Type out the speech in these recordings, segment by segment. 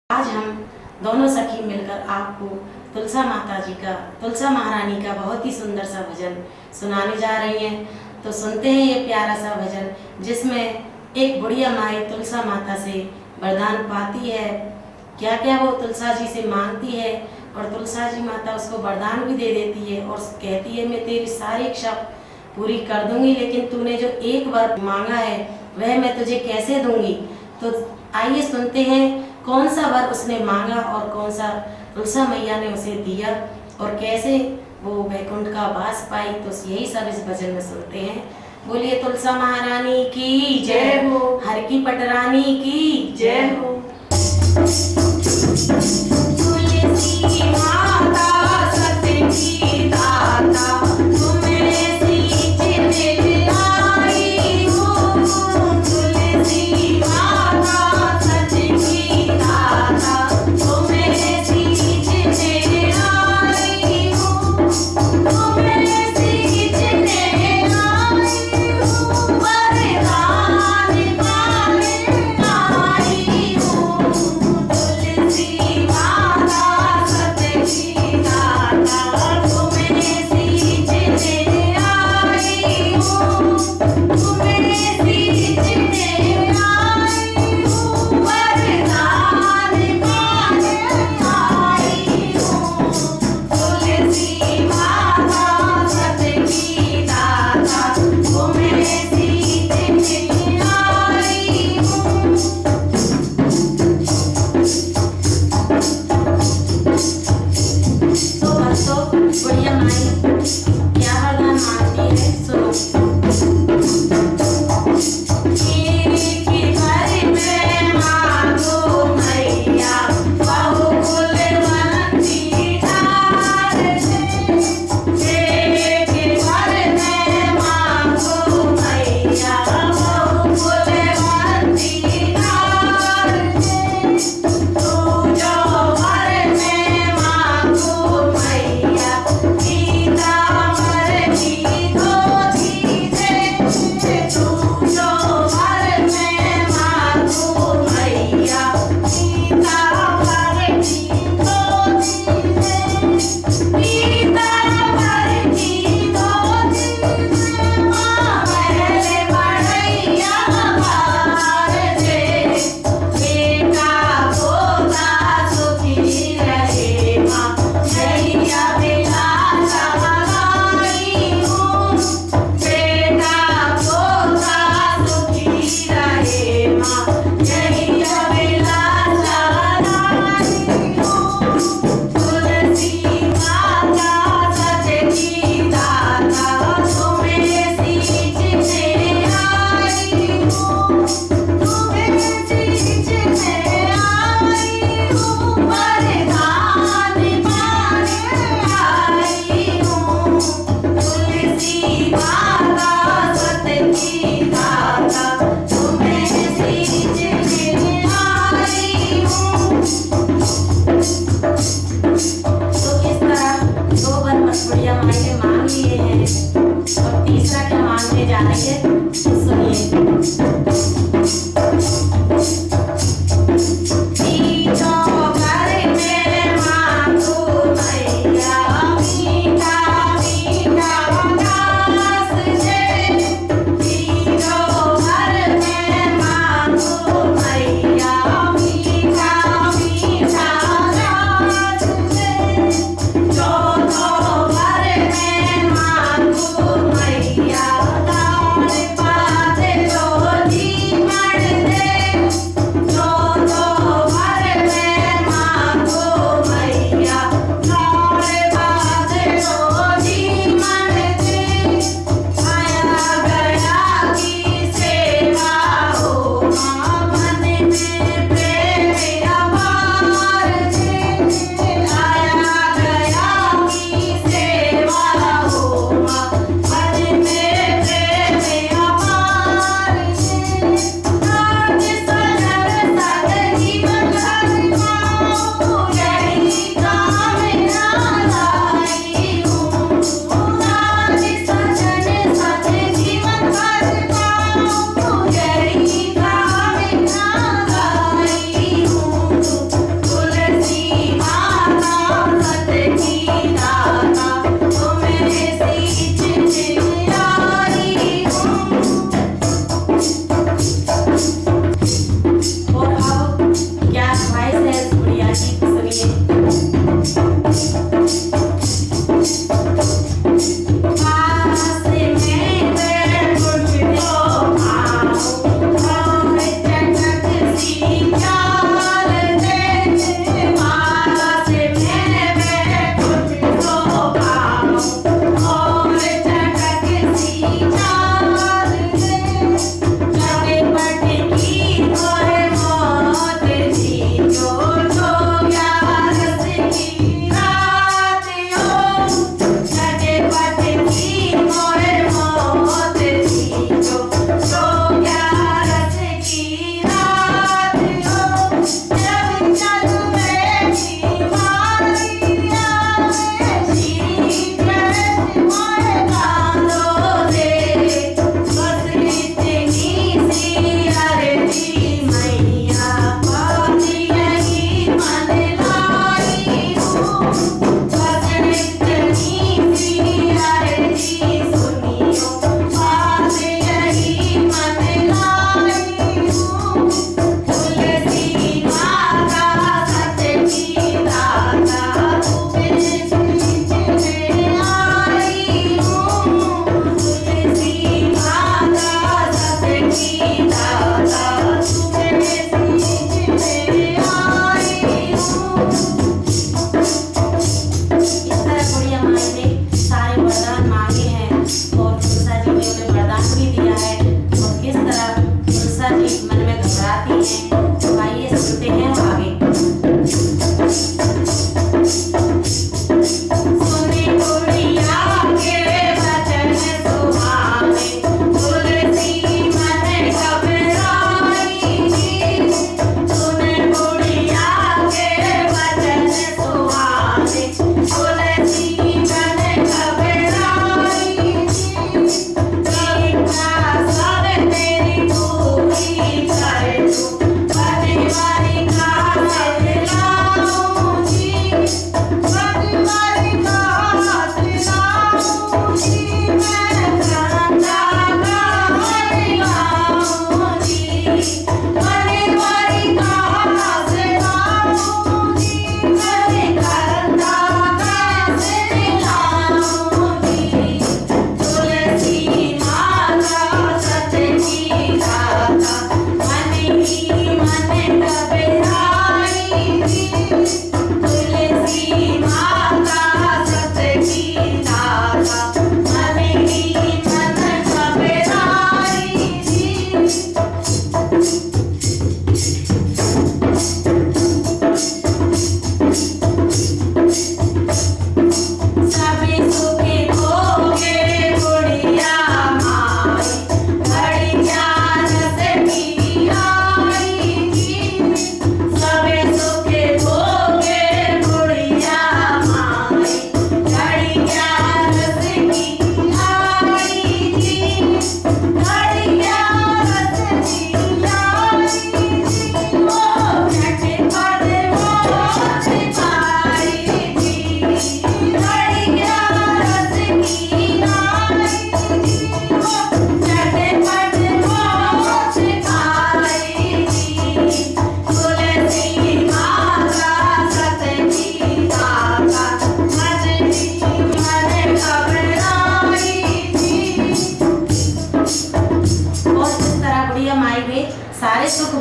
आज हम दोनों सखी मिलकर आपको तुलसा माता जी का, तुलसा महारानी का बहुत ही सुंदर सा भजन सुनाने जा रही हैं। तो सुनते हैं ये प्यारा सा भजन, जिसमें एक बुढ़िया माई तुलसा माता से वरदान पाती है। क्या क्या वो तुलसा जी से मांगती है और तुलसा जी माता उसको वरदान भी दे देती है और कहती है, मैं तेरी सारी इच्छा पूरी कर दूंगी, लेकिन तूने जो एक वर मांगा है वह मैं तुझे कैसे दूंगी। तो आइए सुनते हैं कौन सा वर उसने मांगा और कौन सा तुलसा मैया ने उसे दिया और कैसे वो वैकुंठ का वास पाई। तो यही सब इस भजन में सुनते हैं। बोलिए तुलसा महारानी की जय हो, हर की पटरानी की जय हो। तुलसी माता सत्य की दाता,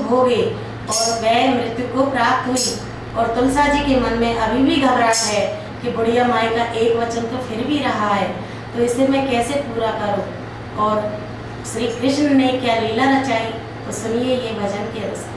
भोगे और वह मृत्यु को प्राप्त हुई। और तुलसा जी के मन में अभी भी घबराहट है कि बुढ़िया माई का एक वचन तो फिर भी रहा है, तो इसे मैं कैसे पूरा करूं। और श्री कृष्ण ने क्या लीला रचाई, तो सुनिए ये भजन के अनुसार।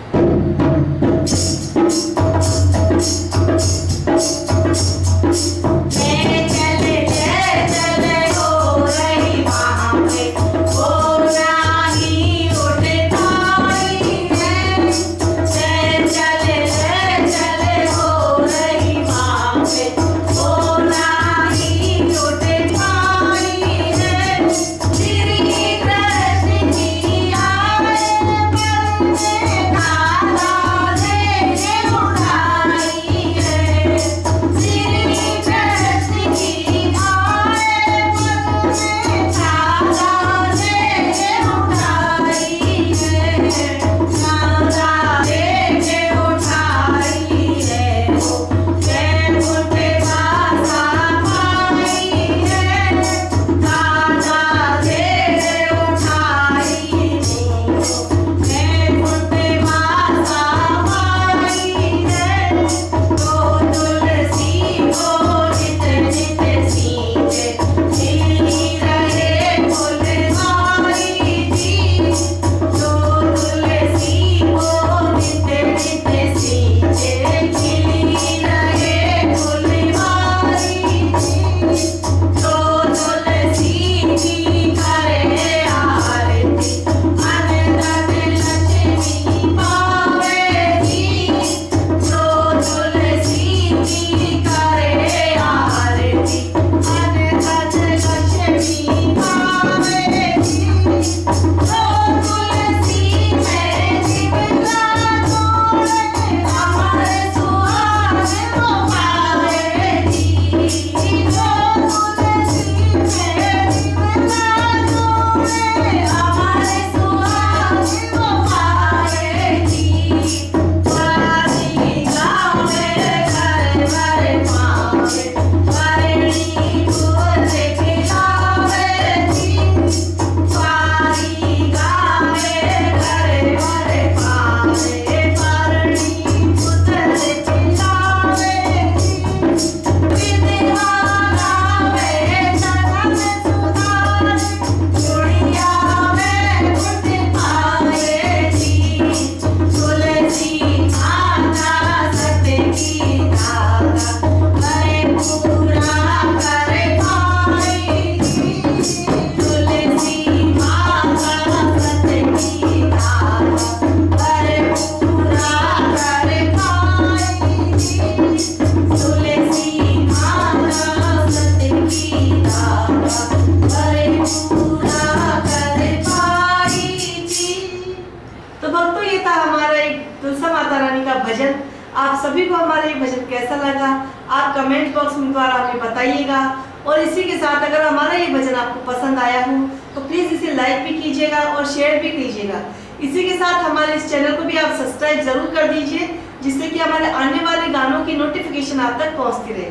आप सभी को हमारा ये भजन कैसा लगा आप कमेंट बॉक्स में द्वारा हमें बताइएगा। और इसी के साथ अगर हमारा ये भजन आपको पसंद आया हो तो प्लीज़ इसे लाइक भी कीजिएगा और शेयर भी कीजिएगा। इसी के साथ हमारे इस चैनल को भी आप सब्सक्राइब जरूर कर दीजिए, जिससे कि हमारे आने वाले गानों की नोटिफिकेशन आप तक पहुँचती रहे।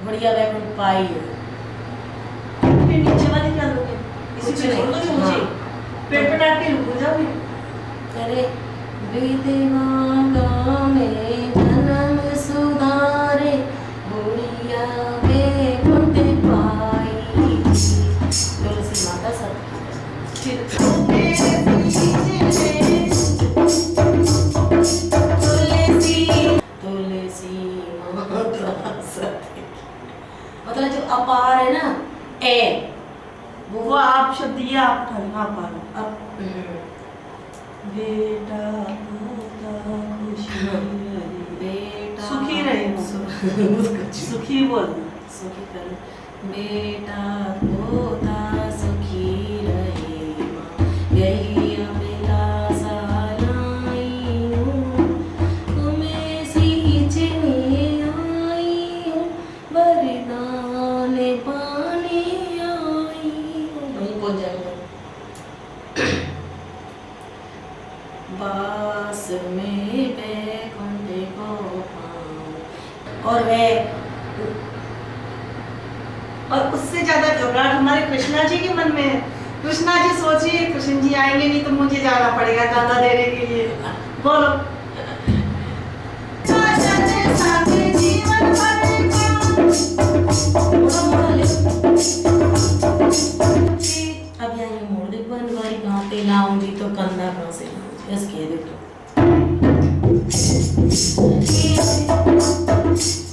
बढ़िया बैग पाई नीचे वाली क्या लोगे इसी पे छोड़ दो मुझे पेट पे डाल के रुक जाओ। अरे विदेवा में जन्म सुधारे बुढ़िया में मुंडे पाई तुलसी माता सब तुलसी माता सती मतलब जो अपार है ना ए वो आप शब्द ये आप हाँ पारो अब बेटा पोता खुशी रहे बेटा सुखी रहे सुखी बोल सुखी कर बेटा पोता सुखी रहे यही अभिलाषा लाई हूँ तुम्हें सींचने आई हूँ वरदान पाने आई हूँ वहीं पहुँच जाएंगे। बास में बैकुंठ को पाऊं और वह और उससे ज्यादा घबराहट हमारे कृष्णा जी के मन में है। कृष्णा जी सोचिए, कृष्ण जी आएंगे नहीं तो मुझे जाना पड़ेगा दादा देने के लिए। बोलो। अब यहाँ मोड़ दे बन बारी कहाँ पे लाऊंगी तो कंधा कहाँ से लाऊंगी बस कह दे तो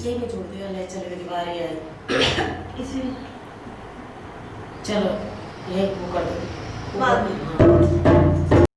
ये मैं छोड़ दिया ले चले गई बारी आई इसी चलो ये वो कर दो बाद में।